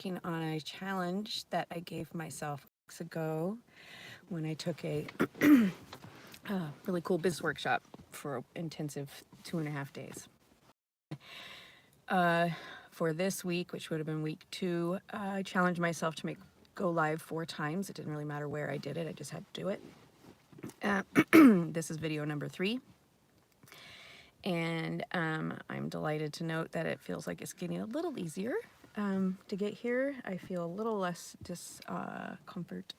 working on a challenge that I gave myself weeks ago when I took a really cool business workshop for an intensive 2.5 days. For this week, which would have been week 2, I challenged myself to go live 4 times. It didn't really matter where I did it, I just had to do it. This is video number 3. And I'm delighted to note that it feels like it's getting a little easier to get here. I feel a little less discomfort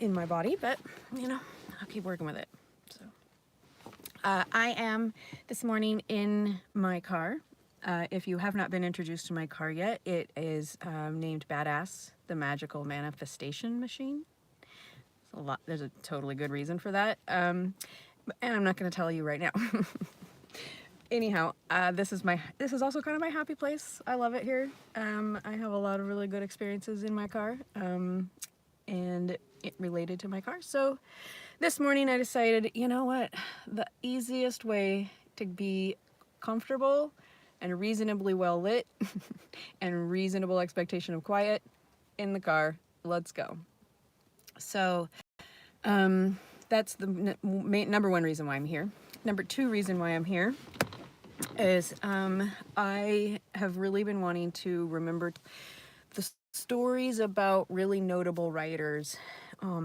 in my body, but I'll keep working with it. So I am this morning in my car. If you have not been introduced to my car yet, it is named Badass, the Magical Manifestation Machine. There's a totally good reason for that. And I'm not going to tell you right now. Anyhow, this is also kind of my happy place. I love it here. I have a lot of really good experiences in my car, and it related to my car. So this morning I decided, you know what? The easiest way to be comfortable and reasonably well lit and reasonable expectation of quiet in the car. Let's go. So that's the number 1 reason why I'm here. Number 2 reason why I'm here is I have really been wanting to remember the stories about really notable writers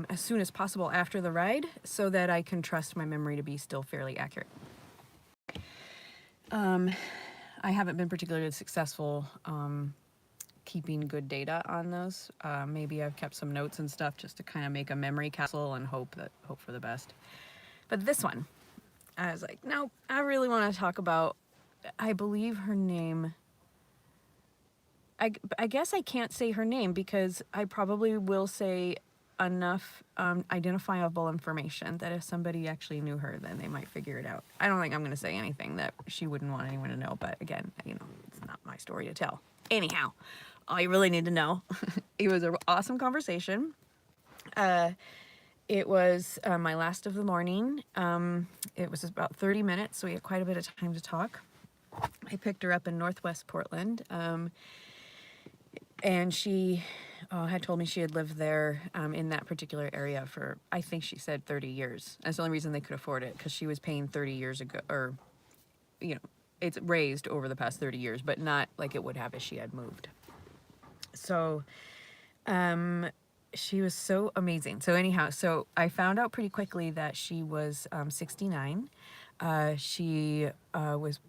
as soon as possible after the ride, so that I can trust my memory to be still fairly accurate. I haven't been particularly successful keeping good data on those. Maybe I've kept some notes and stuff just to kind of make a memory castle and hope for the best. But this one, I was like, no, I really want to talk about, I believe her name, I guess I can't say her name because I probably will say enough identifiable information that if somebody actually knew her, then they might figure it out. I don't think I'm going to say anything that she wouldn't want anyone to know, but again, it's not my story to tell. Anyhow, all you really need to know, it was an awesome conversation. It was my last of the morning. It was about 30 minutes, so we had quite a bit of time to talk. I picked her up in Northwest Portland, and she had told me she had lived there in that particular area for, I think she said 30 years. That's the only reason they could afford it, because she was paying 30 years ago, or, it's raised over the past 30 years, but not like it would have if she had moved. So, she was so amazing. So anyhow, so I found out pretty quickly that she was 69. She was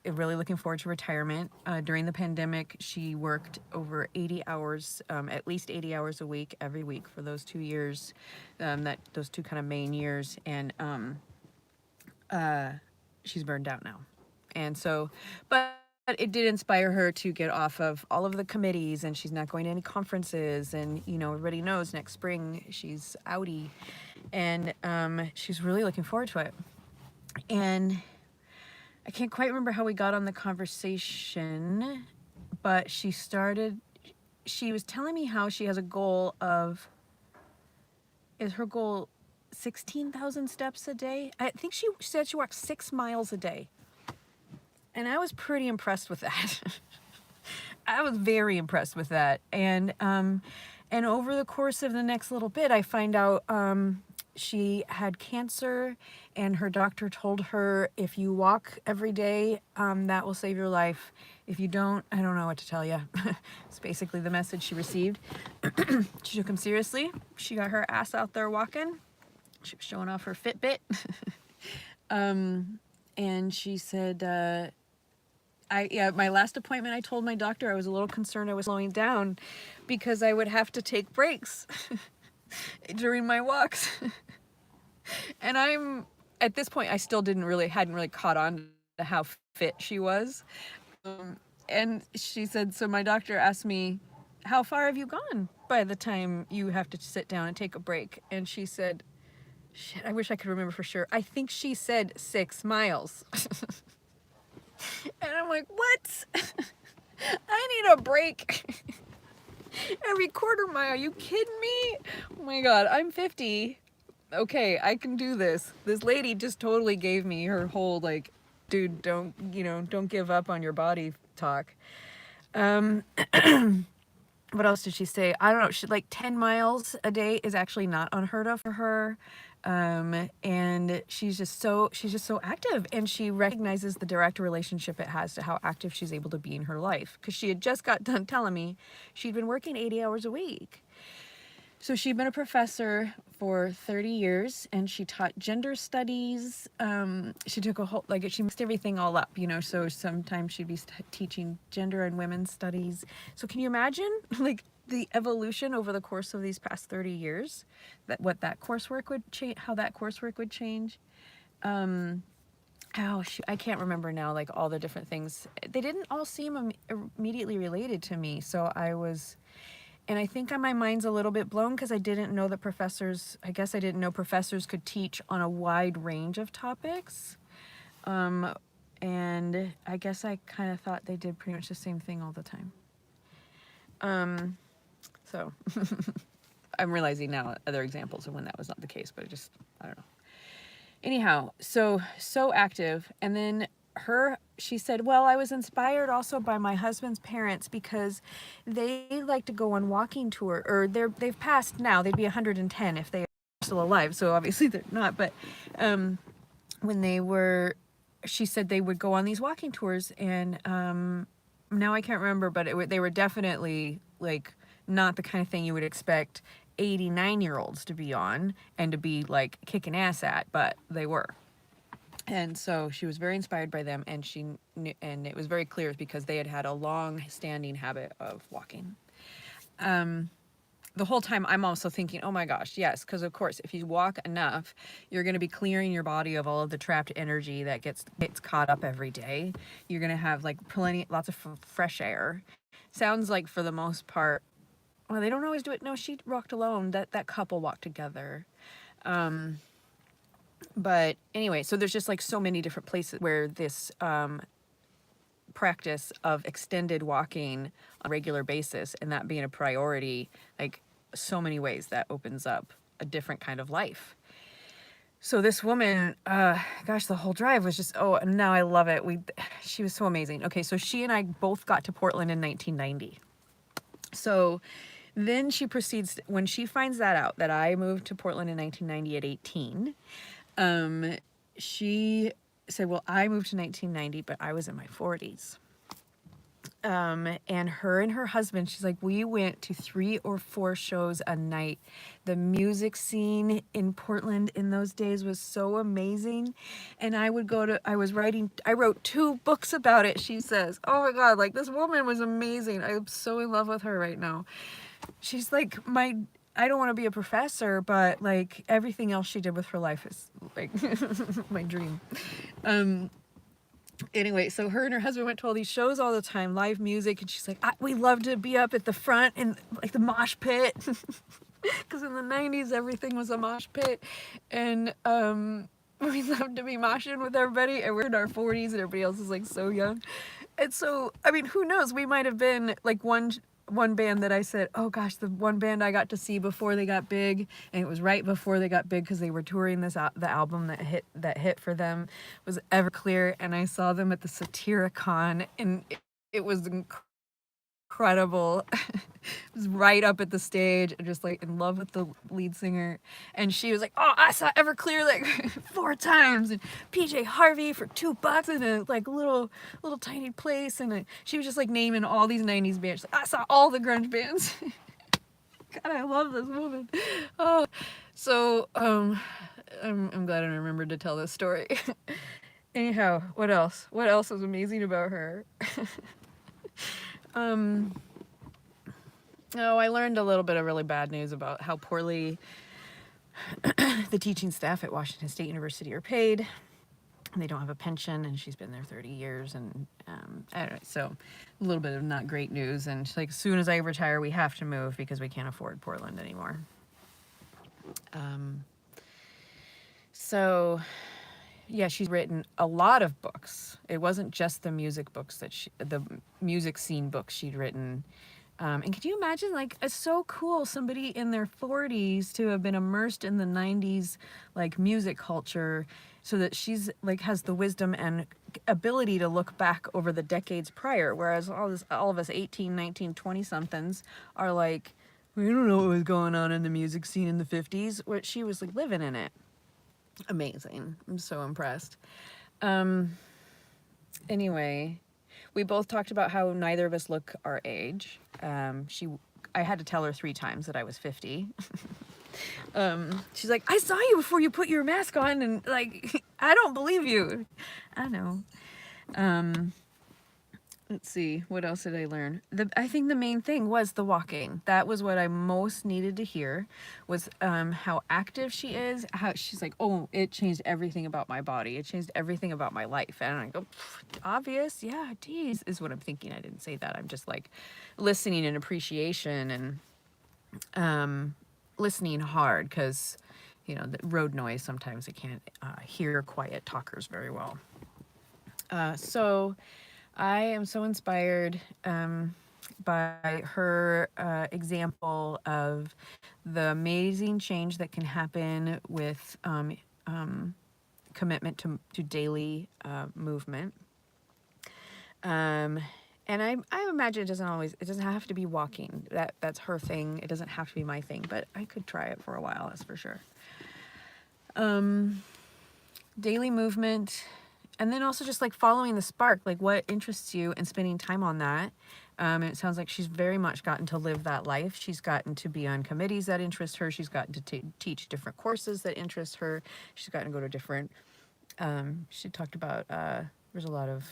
really looking forward to retirement. During the pandemic, she worked over 80 hours, at least 80 hours a week, every week for those 2 years, those 2 kind of main years. And she's burned out now. And so, but it did inspire her to get off of all of the committees, and she's not going to any conferences. And, everybody knows next spring she's outie, and she's really looking forward to it. And I can't quite remember how we got on the conversation, but she was telling me how she has a goal of, is her goal 16,000 steps a day? I think she said she walks 6 miles a day. And I was pretty impressed with that. I was very impressed with that. And over the course of the next little bit, I find out she had cancer, and her doctor told her, if you walk every day, that will save your life. If you don't, I don't know what to tell you. It's basically the message she received. She took him seriously. She got her ass out there walking. She was showing off her Fitbit. And she said, my last appointment, I told my doctor I was a little concerned I was slowing down because I would have to take breaks during my walks. And at this point, I still hadn't really caught on to how fit she was. And she said, so my doctor asked me, how far have you gone by the time you have to sit down and take a break? And she said, shit, I wish I could remember for sure. I think she said 6 miles. And I'm like, what? I need a break. Every quarter mile, are you kidding me? Oh my God, I'm 50. Okay, I can do this. This lady just totally gave me her whole, like, dude, don't give up on your body talk. Um, what else did she say? I don't know. She like 10 miles a day is actually not unheard of for her. And she's just so active, and she recognizes the direct relationship it has to how active she's able to be in her life. Because she had just got done telling me she'd been working 80 hours a week. So she'd been a professor for 30 years, and she taught gender studies. She took a whole, like, she mixed everything all up, you know, so sometimes she'd be teaching gender and women's studies. So can you imagine, like, the evolution over the course of these past 30 years, that what that coursework would change, how that coursework would change? I can't remember now, like, all the different things. They didn't all seem immediately related to me, so and I think my mind's a little bit blown because I didn't know that I guess I didn't know professors could teach on a wide range of topics. And I guess I kind of thought they did pretty much the same thing all the time. So I'm realizing now other examples of when that was not the case, but I don't know. Anyhow, so active. And then she said, well, I was inspired also by my husband's parents because they like to go on walking tour, or they've passed now. They'd be 110 if they are still alive. So obviously they're not. But she said they would go on these walking tours, and now I can't remember, but they were definitely like not the kind of thing you would expect 89-year-olds to be on and to be like kicking ass at, but they were. And so she was very inspired by them, and she knew, and it was very clear because they had a long-standing habit of walking. The whole time I'm also thinking, oh my gosh, yes, because of course, if you walk enough, you're going to be clearing your body of all of the trapped energy that gets caught up every day. You're going to have like lots of fresh air. Sounds like for the most part, well, they don't always do it. No, she walked alone. That couple walked together. But anyway, so there's just like so many different places where this practice of extended walking on a regular basis, and that being a priority, like so many ways that opens up a different kind of life. So this woman, gosh, the whole drive was just, oh, and now I love it. She was so amazing. Okay, so she and I both got to Portland in 1990. So then she proceeds, when she finds that out, that I moved to Portland in 1990 at 18, she said, well, I moved to 1990, but I was in my 40s. And her husband, she's like, we went to 3 or 4 shows a night. The music scene in Portland in those days was so amazing. And I wrote 2 books about it, she says. Oh my God, like this woman was amazing. I'm so in love with her right now. She's like I don't want to be a professor, but like everything else she did with her life is like my dream. Anyway, so her and her husband went to all these shows all the time, live music, and she's like, we love to be up at the front in like the mosh pit, because in the 90s everything was a mosh pit, and we loved to be moshing with everybody, and we're in our 40s and everybody else is like so young. And so, I mean, who knows, we might have been like one band that I said, oh gosh, the one band I got to see before they got big, and it was right before they got big because they were touring the album that hit for them was Everclear, and I saw them at the Satyricon, and it was incredible. It was right up at the stage, and just like in love with the lead singer, and she was like, oh, I saw Everclear like 4 times, and PJ Harvey for $2 in a like little tiny place, and she was just like naming all these 90s bands. Like, I saw all the grunge bands. God, I love this woman. Oh, so I'm glad I remembered to tell this story. Anyhow, what else was amazing about her? I learned a little bit of really bad news about how poorly the teaching staff at Washington State University are paid. And they don't have a pension, and she's been there 30 years, and I don't know, so a little bit of not great news. And she's like, as soon as I retire, we have to move because we can't afford Portland anymore. So yeah, she's written a lot of books. It wasn't just the music books the music scene books she'd written. And can you imagine, like, it's so cool, somebody in their 40s to have been immersed in the 90s, like, music culture, so that she's, like, has the wisdom and ability to look back over the decades prior, whereas all of us 18, 19, 20-somethings are like, we don't know what was going on in the music scene in the 50s, where she was, like, living in it. Amazing. I'm so impressed. Anyway, we both talked about how neither of us look our age. I had to tell her 3 times that I was 50. She's like, I saw you before you put your mask on, and like, I don't believe you. I know. Let's see, what else did I learn? I think the main thing was the walking. That was what I most needed to hear, was how active she is. How she's like, oh, it changed everything about my body. It changed everything about my life. And I go, obvious, yeah, geez, is what I'm thinking. I didn't say that. I'm just like listening and appreciation and listening hard, because, you know, the road noise, sometimes I can't hear quiet talkers very well. So I am so inspired by her example of the amazing change that can happen with commitment to daily movement. And I imagine it doesn't have to be walking. That's her thing. It doesn't have to be my thing, but I could try it for a while, that's for sure. Daily movement. And then also just like following the spark, like what interests you, and spending time on that. And it sounds like she's very much gotten to live that life. She's gotten to be on committees that interest her. She's gotten to teach different courses that interest her. She's gotten to go to different, she talked about, there's a lot of,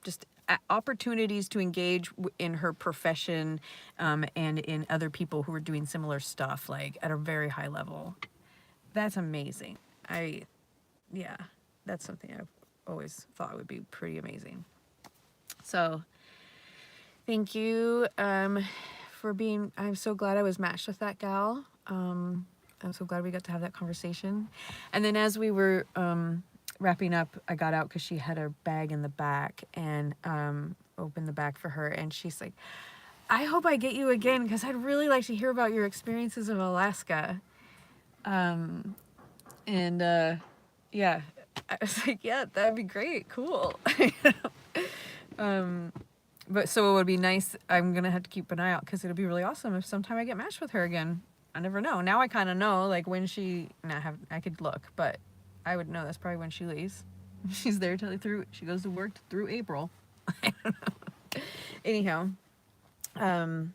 just opportunities to engage in her profession and in other people who are doing similar stuff, like at a very high level. That's amazing. Yeah, that's something I've always thought would be pretty amazing. So thank you for being, I'm so glad I was matched with that gal. I'm so glad we got to have that conversation. And then as we were wrapping up, I got out because she had her bag in the back, and opened the bag for her, and she's like, I hope I get you again, because I'd really like to hear about your experiences in Alaska. Yeah, I was like, yeah, that'd be great, cool. But so it would be nice. I'm gonna have to keep an eye out, because it'll be really awesome if sometime I get matched with her again. I never know. Now I kind of know, like, when I could look, but I would know that's probably when she leaves. She's there she goes to work through April. I don't know. Anyhow,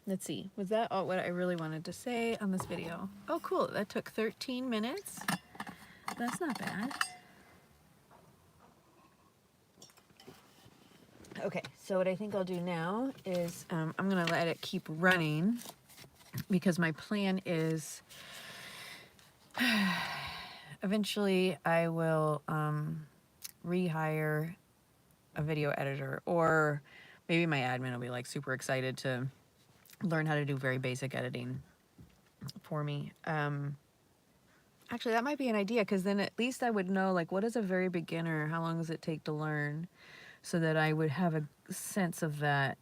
let's see. Was that all what I really wanted to say on this video? Oh, cool. That took 13 minutes. That's not bad. Okay, so what I think I'll do now is I'm going to let it keep running, because my plan is eventually I will rehire a video editor, or maybe my admin will be like super excited to learn how to do very basic editing for me. Actually, that might be an idea, because then at least I would know, like, what is a very beginner? How long does it take to learn? So that I would have a sense of that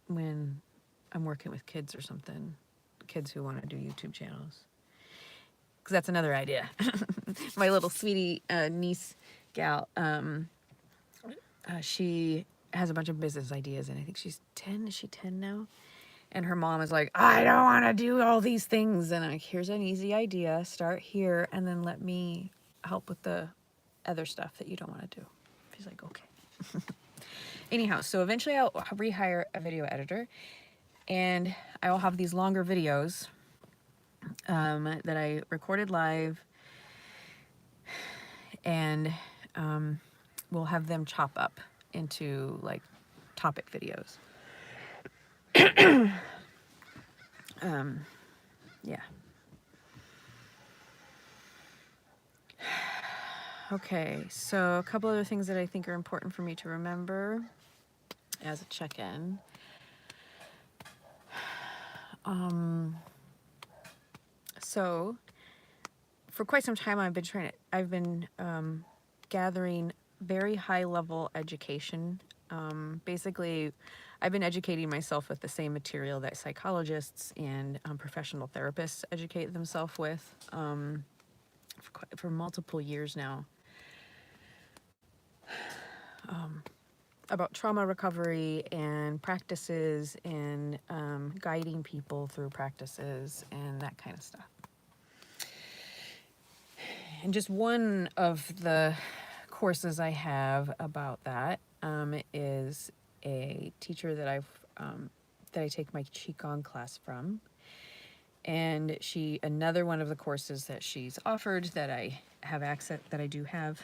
when I'm working with kids or something, kids who want to do YouTube channels. Because that's another idea. My little sweetie niece gal, she has a bunch of business ideas, and I think she's 10. Is she 10 now? And her mom is like, I don't want to do all these things. And I'm like, here's an easy idea. Start here, and then let me help with the other stuff that you don't want to do. She's like, okay. Anyhow, so eventually I'll rehire a video editor, and I will have these longer videos that I recorded live, and we'll have them chop up into like topic videos. Yeah. Okay, so a couple other things that I think are important for me to remember as a check-in. So for quite some time I've been gathering very high level education, basically, I've been educating myself with the same material that psychologists and professional therapists educate themselves with for multiple years now, about trauma recovery and practices and guiding people through practices and that kind of stuff. And just one of the courses I have about that is a teacher that I take my Qigong class from, and another one of the courses that she's offered that I do have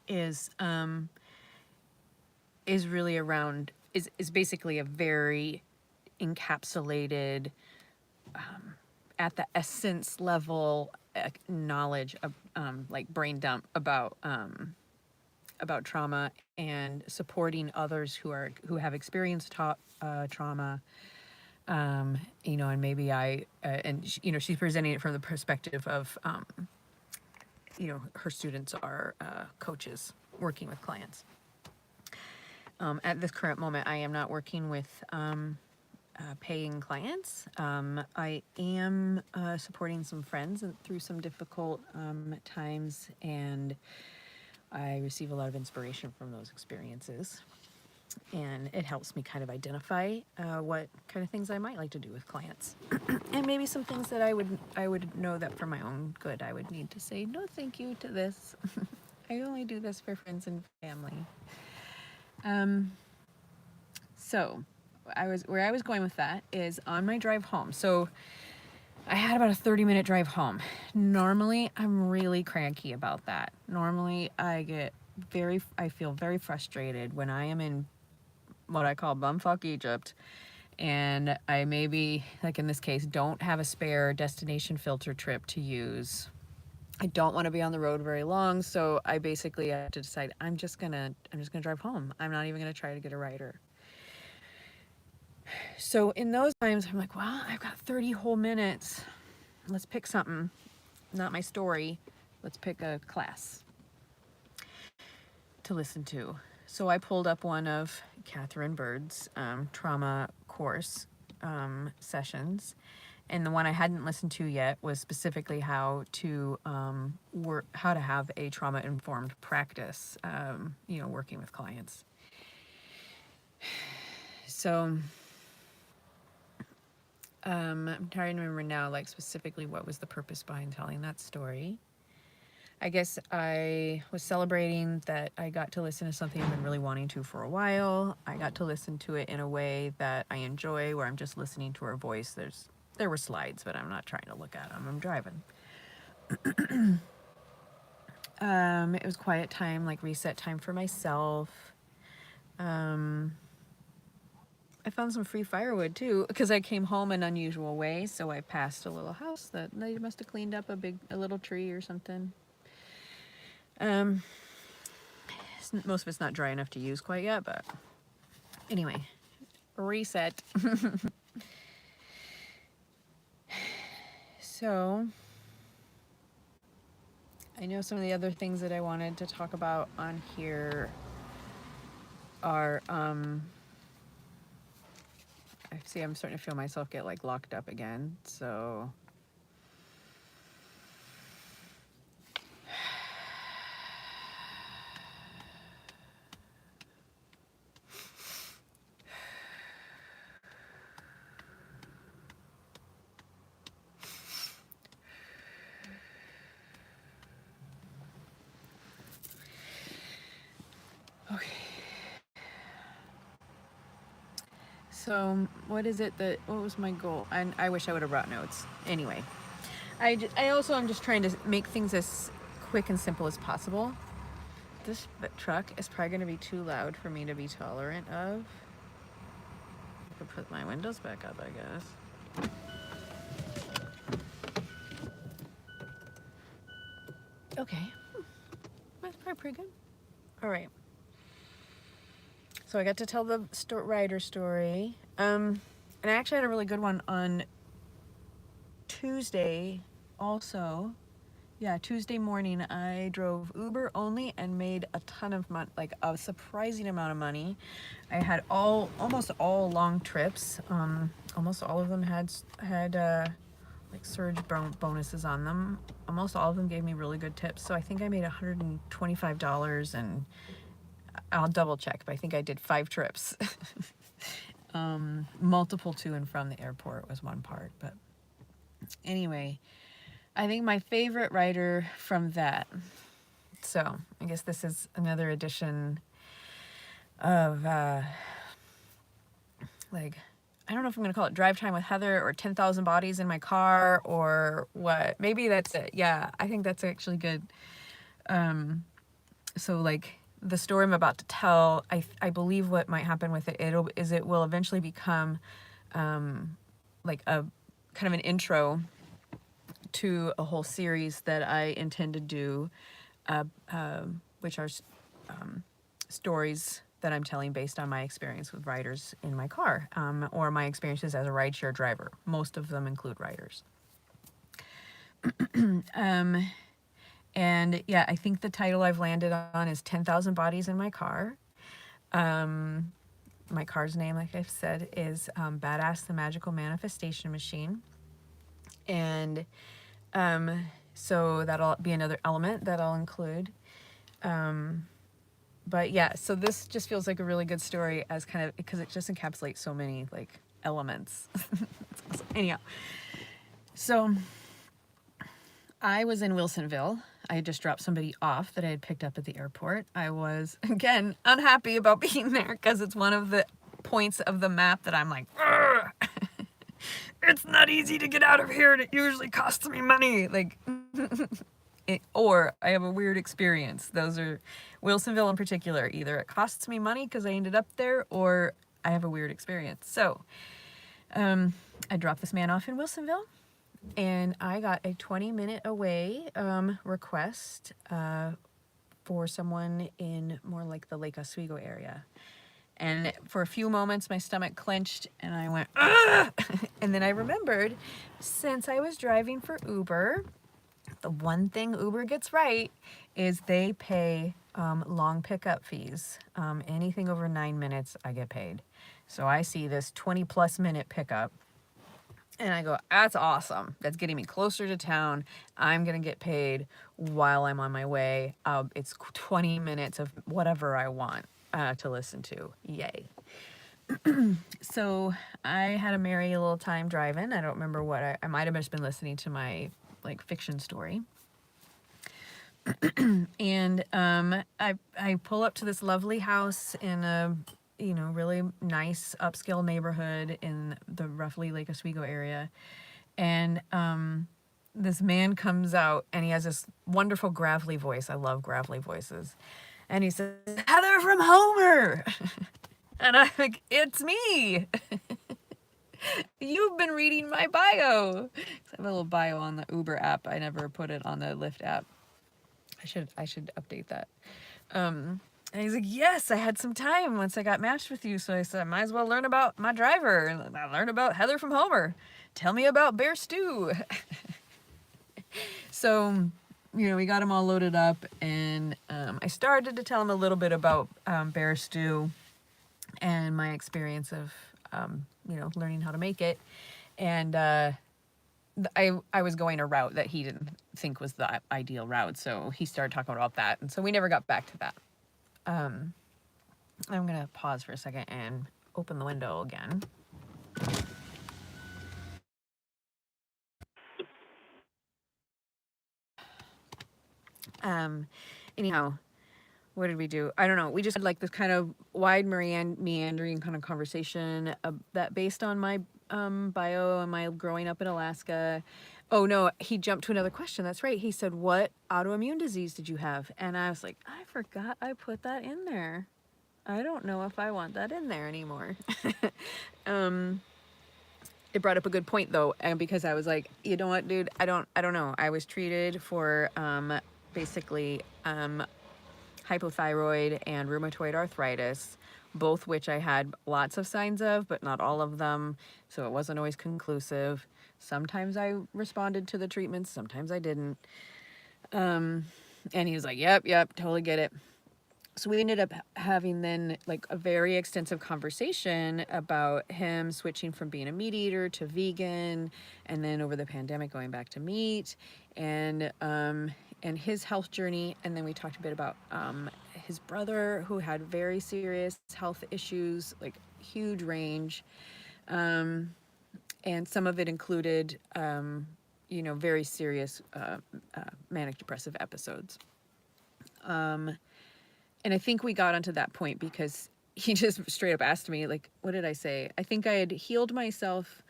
is really around is basically a very encapsulated at the essence level knowledge of like brain dump about trauma and supporting others who have experienced trauma, and maybe she's presenting it from the perspective of her students are coaches working with clients. At this current moment, I am not working with paying clients. I am supporting some friends through some difficult times, and I receive a lot of inspiration from those experiences. And it helps me kind of identify what kind of things I might like to do with clients, and maybe some things that I would know that for my own good I would need to say no thank you to this. I only do this for friends and family. So where I was going with that is on my drive home. So I had about a 30-minute drive home. Normally, I'm really cranky about that. Normally, I feel very frustrated when I am in what I call bumfuck Egypt, and I maybe, like in this case, don't have a spare destination filter trip to use. I don't want to be on the road very long, so I basically have to decide I'm just gonna drive home. I'm not even gonna try to get a rider. So in those times, I'm like, well, I've got 30 whole minutes. Let's pick something. Not my story. Let's pick a class to listen to. So I pulled up one of Catherine Bird's trauma course sessions. And the one I hadn't listened to yet was specifically how to have a trauma-informed practice, working with clients. So I'm trying to remember now, like specifically what was the purpose behind telling that story. I guess I was celebrating that I got to listen to something I've been really wanting to for a while. I got to listen to it in a way that I enjoy, where I'm just listening to her voice. There were slides, but I'm not trying to look at them. I'm driving. It was quiet time, like reset time for myself. I found some free firewood too, because I came home an unusual way. So I passed a little house that they must have cleaned up a little tree or something. Most of it's not dry enough to use quite yet, but anyway, reset. So I know some of the other things that I wanted to talk about on here are, I'm starting to feel myself get like locked up again. So okay. So what was my goal? And I wish I would have brought notes. Anyway, I'm just trying to make things as quick and simple as possible. This truck is probably going to be too loud for me to be tolerant of. I could put my windows back up, I guess. Okay. That's probably pretty good. All right. So I got to tell the rider story. And I actually had a really good one on Tuesday also. yeah, Tuesday morning I drove Uber only and made a ton of money, like a surprising amount of money. I had almost all long trips. Almost all of them had like surge bonuses on them. Almost all of them gave me really good tips. So I think I made $125, and I'll double check, but I think I did 5 trips. Multiple to and from the airport was one part, but anyway, I think my favorite writer from that. So I guess this is another edition of like, I don't know if I'm gonna call it Drive Time with Heather or 10,000 Bodies in My Car or what. Maybe that's it. Yeah, I think that's actually good. So like the story I'm about to tell, I believe what might happen with it it will eventually become like a kind of an intro to a whole series that I intend to do, which are stories that I'm telling based on my experience with riders in my car, or my experiences as a rideshare driver. Most of them include riders. And yeah, I think the title I've landed on is 10,000 Bodies in My Car. My car's name, like I've said, is Badass the Magical Manifestation Machine. And so that'll be another element that I'll include. But yeah, so this just feels like a really good story as kind of, because it just encapsulates so many like elements. Awesome. Anyhow, so I was in Wilsonville. I had just dropped somebody off that I had picked up at the airport. I was, again, unhappy about being there because it's one of the points of the map that I'm like, it's not easy to get out of here and it usually costs me money. Like, or I have a weird experience. Those are Wilsonville in particular. Either it costs me money because I ended up there, or I have a weird experience. So I dropped this man off in Wilsonville, and I got a 20-minute away request for someone in more like the Lake Oswego area. And for a few moments, my stomach clenched and I went, ugh! And then I remembered, since I was driving for Uber, the one thing Uber gets right is they pay long pickup fees. Anything over 9 minutes, I get paid. So I see this 20+ minute pickup and I go, that's awesome. That's getting me closer to town. I'm going to get paid while I'm on my way. It's 20 minutes of whatever I want to listen to. Yay. So I had a merry little time driving. I don't remember what I might have just been listening to my like fiction story. And I pull up to this lovely house in a really nice upscale neighborhood in the roughly Lake Oswego area, and this man comes out and he has this wonderful gravelly voice. I love gravelly voices. And he says, Heather from Homer. And I'm like, it's me. You've been reading my bio. I have a little bio on the Uber app. I never put it on the Lyft app. I should update that. And he's like, yes, I had some time once I got matched with you. So I said, I might as well learn about my driver. And I learned about Heather from Homer. Tell me about Bear Stew. So, we got him all loaded up. And I started to tell him a little bit about Bear Stew and my experience of, learning how to make it. And I was going a route that he didn't think was the ideal route, so he started talking about that, and so we never got back to that. I'm gonna pause for a second and open the window again. Anyhow, what did we do? I don't know. We just had like this kind of wide meandering kind of conversation that based on my bio and my growing up in Alaska. Oh no, he jumped to another question. That's right. He said, what autoimmune disease did you have? And I was like, I forgot I put that in there. I don't know if I want that in there anymore. It brought up a good point though, and because I was like, you know what, dude, I don't know. I was treated for basically hypothyroid and rheumatoid arthritis, both which I had lots of signs of, but not all of them. So it wasn't always conclusive. Sometimes I responded to the treatments, sometimes I didn't. And he was like, yep, totally get it. So we ended up having then like a very extensive conversation about him switching from being a meat eater to vegan, and then over the pandemic going back to meat, and his health journey. And then we talked a bit about his brother who had very serious health issues, like huge range, and some of it included very serious manic depressive episodes. And I think we got onto that point because he just straight up asked me, like, what did I say? I think I had healed myself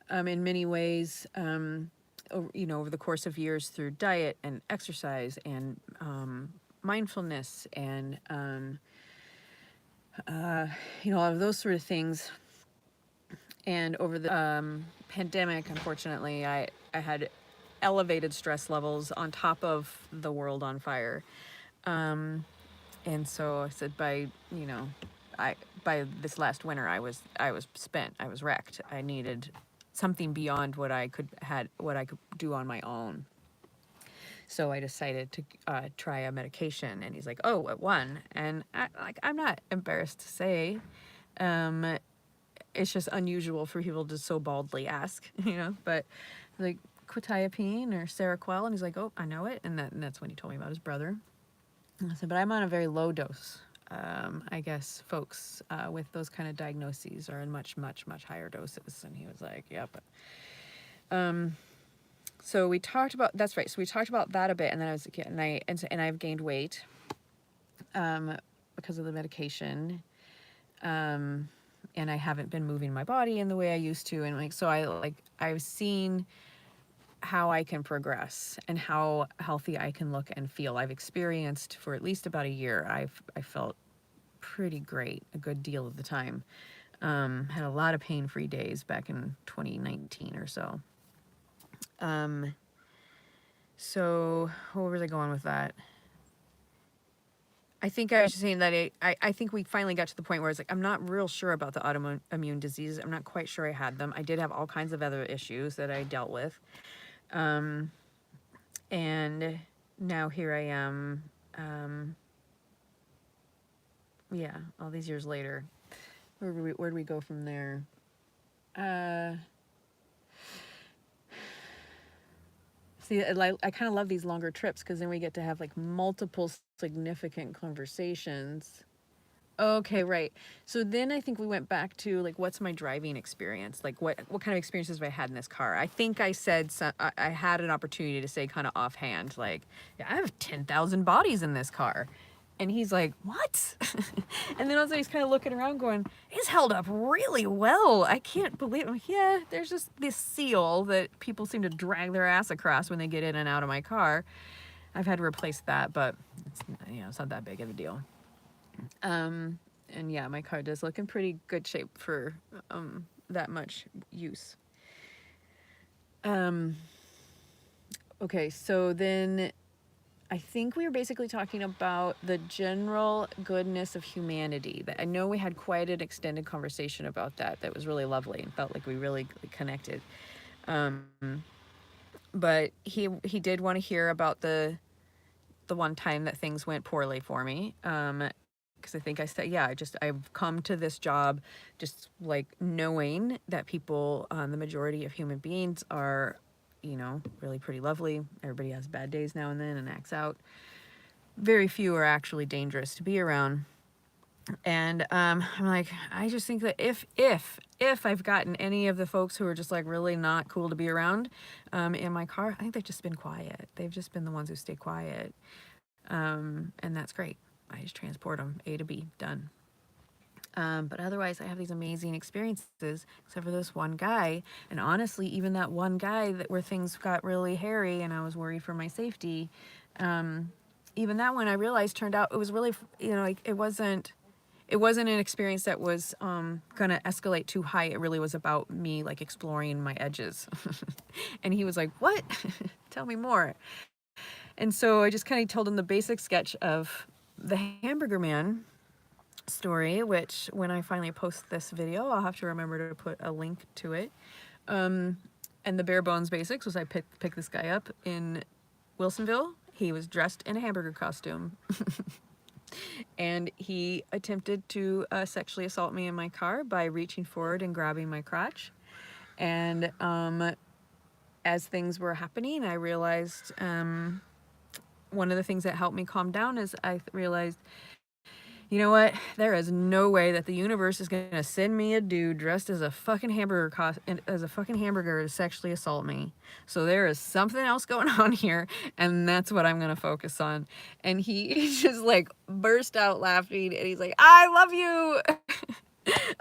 in many ways, over the course of years through diet and exercise and mindfulness and, all of those sort of things. And over the pandemic, unfortunately, I had elevated stress levels on top of the world on fire. And so I said, by this last winter, I was spent. I was wrecked. I needed something beyond what I could do on my own. So I decided to try a medication. And he's like, "Oh, what one?" And I'm not embarrassed to say, it's just unusual for people to so baldly ask, But like quetiapine or Seroquel, and he's like, "Oh, I know it." And that's when he told me about his brother. I said, but I'm on a very low dose. I guess folks with those kind of diagnoses are in much, much, much higher doses. And he was like, yeah, but, so we talked about, that's right. So we talked about that a bit. And then I've gained weight, because of the medication. And I haven't been moving my body in the way I used to. And so I've seen how I can progress and how healthy I can look and feel. I've experienced for at least about a year. I felt pretty great a good deal of the time. Had a lot of pain-free days back in 2019 or so. So where was I going with that? I think I was just saying that I think we finally got to the point where it's like, I'm not real sure about the autoimmune diseases. I'm not quite sure I had them. I did have all kinds of other issues that I dealt with. And now here I am, all these years later. Where do we go from there? See, I kind of love these longer trips because then we get to have like multiple significant conversations. Okay, right. So then I think we went back to like, what's my driving experience? Like, what kind of experiences have I had in this car? I think I said I had an opportunity to say kind of offhand, like, yeah, I have 10,000 bodies in this car. And he's like, what? And then also he's kind of looking around going, it's held up really well. I can't believe it. Like, yeah, there's just this seal that people seem to drag their ass across when they get in and out of my car. I've had to replace that, but it's not that big of a deal. And yeah, my car does look in pretty good shape for that much use. Okay, so then I think we were basically talking about the general goodness of humanity. I know we had quite an extended conversation about that. That was really lovely and felt like we really connected. But he did want to hear about the one time that things went poorly for me. Because I think I said, yeah, I've come to this job just like knowing that people, the majority of human beings are, really pretty lovely. Everybody has bad days now and then and acts out. Very few are actually dangerous to be around. And I'm like, I just think that if I've gotten any of the folks who are just like really not cool to be around in my car, I think they've just been quiet. They've just been the ones who stay quiet. And that's great. I just transport them A to B, done. But otherwise, I have these amazing experiences, except for this one guy. And honestly, even that one guy where things got really hairy and I was worried for my safety, even that one I realized turned out it was really, it wasn't an experience that was gonna escalate too high. It really was about me like exploring my edges. And he was like, "What? Tell me more." And so I just kind of told him the basic sketch of the Hamburger Man story, which when I finally post this video, I'll have to remember to put a link to it. And the bare bones basics was I picked this guy up in Wilsonville. He was dressed in a hamburger costume. And he attempted to sexually assault me in my car by reaching forward and grabbing my crotch. And as things were happening, I realized one of the things that helped me calm down is I realized, you know what? There is no way that the universe is gonna send me a dude dressed as a fucking hamburger to sexually assault me. So there is something else going on here, and that's what I'm gonna focus on. And he just like burst out laughing, and he's like, "I love you."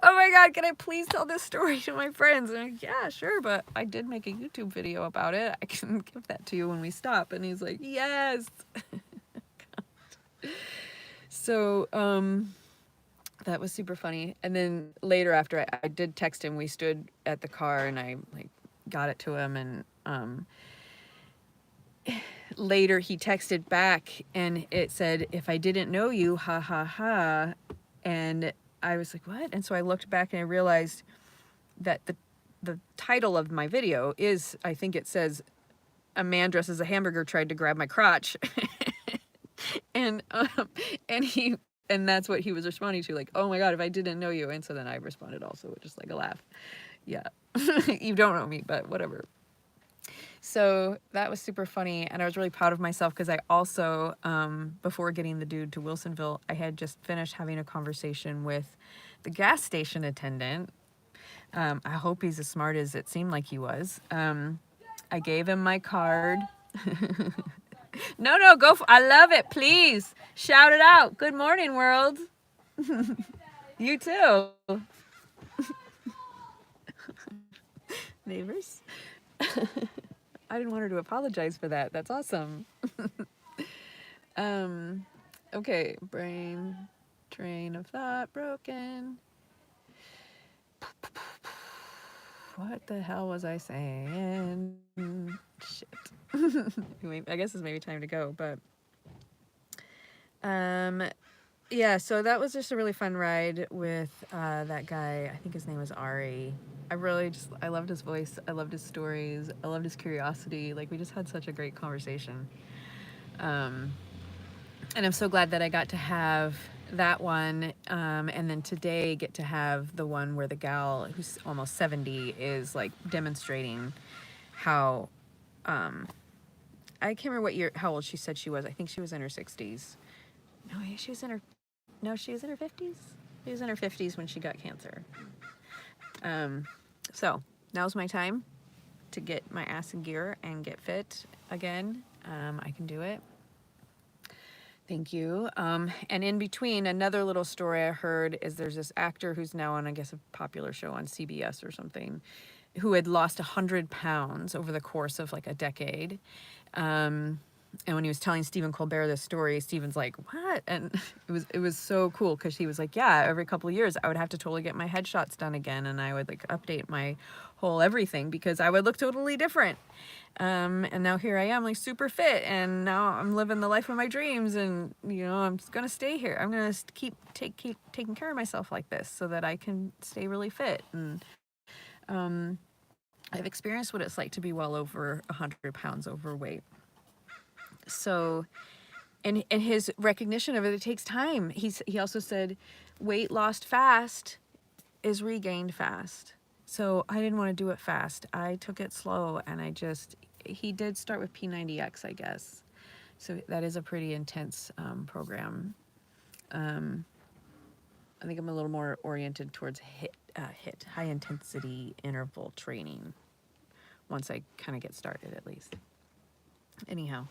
Oh my God, can I please tell this story to my friends? And I'm like, yeah, sure, but I did make a YouTube video about it. I can give that to you when we stop. And he's like, yes. So, that was super funny. And then later after I did text him, we stood at the car and I like got it to him, and later he texted back and it said, "If I didn't know you, ha ha ha." And I was like, what? And so I looked back and I realized that the title of my video is, I think it says, "A man dressed as a hamburger tried to grab my crotch." and that's what he was responding to, like, "Oh my God, if I didn't know you." And so then I responded also with just like a laugh. Yeah. You don't know me, but whatever. So that was super funny, and I was really proud of myself because I also, before getting the dude to Wilsonville, I had just finished having a conversation with the gas station attendant. I hope he's as smart as it seemed like he was. I gave him my card. No, go for, I love it. Please shout it out. Good morning, world. You too. Neighbors. I didn't want her to apologize for that. That's awesome. Okay, brain train of thought broken. What the hell was I saying? Shit. I guess it's maybe time to go, but yeah, so that was just a really fun ride with that guy. I think his name was Ari. I loved his voice. I loved his stories. I loved his curiosity. Like, we just had such a great conversation. And I'm so glad that I got to have that one. And then today get to have the one where the gal who's almost 70 is like demonstrating how, I can't remember how old she said she was. I think she was in her 60s. No, she was in her 50s. She was in her 50s when she got cancer. So now's my time to get my ass in gear and get fit again. I can do it. Thank you. And in between, another little story I heard is there's this actor who's now on, I guess, a popular show on CBS or something, who had lost 100 pounds over the course of like a decade. And when he was telling Stephen Colbert this story, Stephen's like, what? And it was so cool because he was like, yeah, every couple of years I would have to totally get my headshots done again, and I would like update my whole everything because I would look totally different. And now here I am, like super fit, and now I'm living the life of my dreams, and you know, I'm just gonna stay here. I'm gonna keep taking care of myself like this so that I can stay really fit. And I've experienced what it's like to be well over 100 pounds overweight. So, and his recognition of it takes time. He also said weight lost fast is regained fast. So I didn't want to do it fast. I took it slow, and he did start with P90X, I guess. So that is a pretty intense program. I think I'm a little more oriented towards high intensity interval training once I kind of get started, at least. Anyhow.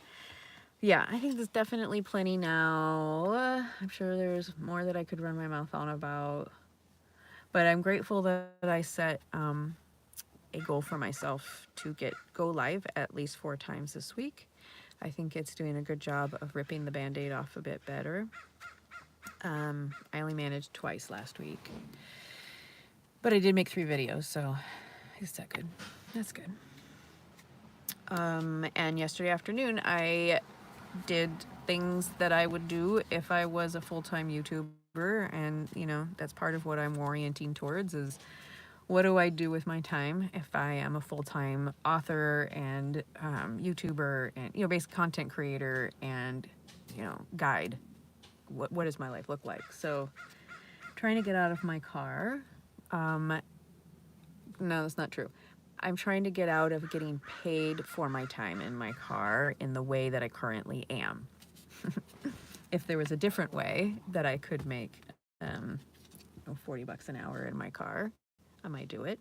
Yeah, I think there's definitely plenty now. I'm sure there's more that I could run my mouth on about. But I'm grateful that I set a goal for myself to go live at least 4 times this week. I think it's doing a good job of ripping the Band-Aid off a bit better. I only managed twice last week. But I did make 3 videos, so is that good? That's good. And yesterday afternoon, I did things that I would do if I was a full-time YouTuber, and you know, that's part of what I'm orienting towards, is what do I do with my time if I am a full-time author and YouTuber and, you know, basic content creator and, you know, guide? What does my life look like? So trying to get out of my car. No, that's not true. I'm trying to get out of getting paid for my time in my car in the way that I currently am. If there was a different way that I could make 40 bucks an hour in my car, I might do it.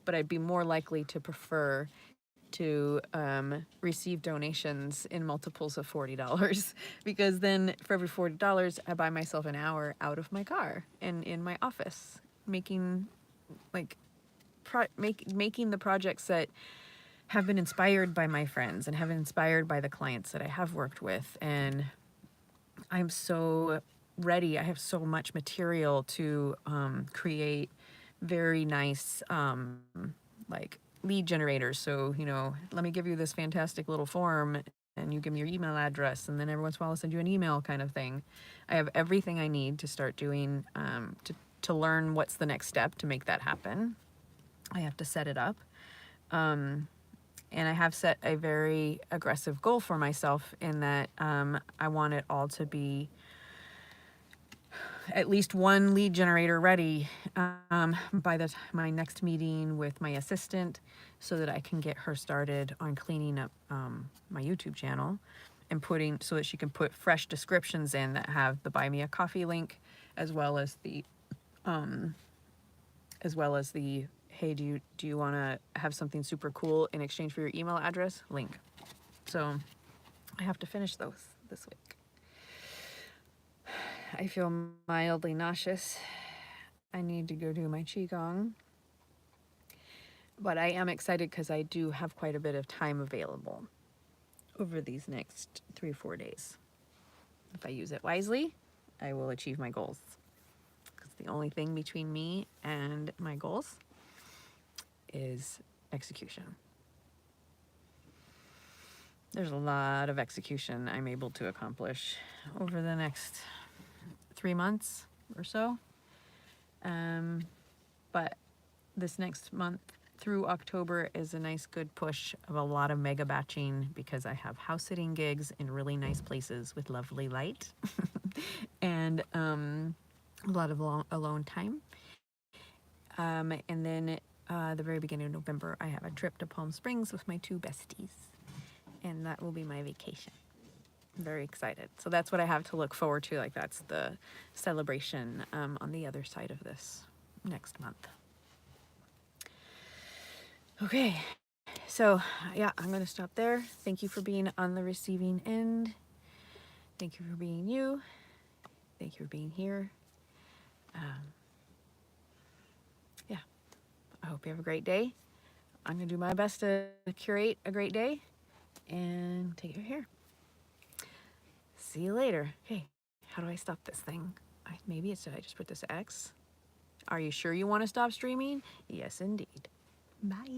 But I'd be more likely to prefer to receive donations in multiples of $40 because then for every $40 I buy myself an hour out of my car and in my office making like making the projects that have been inspired by my friends and have been inspired by the clients that I have worked with. And I'm so ready. I have so much material to create very nice like lead generators. So, you know, let me give you this fantastic little form and you give me your email address and then every once in a while I'll send you an email kind of thing. I have everything I need to start doing to learn what's the next step to make that happen. I have to set it up. And I have set a very aggressive goal for myself in that I want it all to be at least one lead generator ready by my next meeting with my assistant so that I can get her started on cleaning up my YouTube channel and so that she can put fresh descriptions in that have the Buy Me a Coffee link as well as the hey, do you want to have something super cool in exchange for your email address link. So I have to finish those this week. I feel mildly nauseous. I need to go do my Qigong. But I am excited because I do have quite a bit of time available over these next 3 or 4 days. If I use it wisely, I will achieve my goals. Because the only thing between me and my goals is execution. There's a lot of execution I'm able to accomplish over the next 3 months or so. But this next month through October is a nice good push of a lot of mega batching because I have house sitting gigs in really nice places with lovely light and a lot of alone time. And then the very beginning of November, I have a trip to Palm Springs with my 2 besties, and that will be my vacation. I'm very excited. So that's what I have to look forward to. Like that's the celebration on the other side of this next month. Okay, so yeah, I'm going to stop there. Thank you for being on the receiving end. Thank you for being you. Thank you for being here. Yeah, I hope you have a great day. I'm going to do my best to curate a great day and take it here. See you later. Hey, how do I stop this thing? Maybe should I just put this X? Are you sure you want to stop streaming? Yes, indeed. Bye.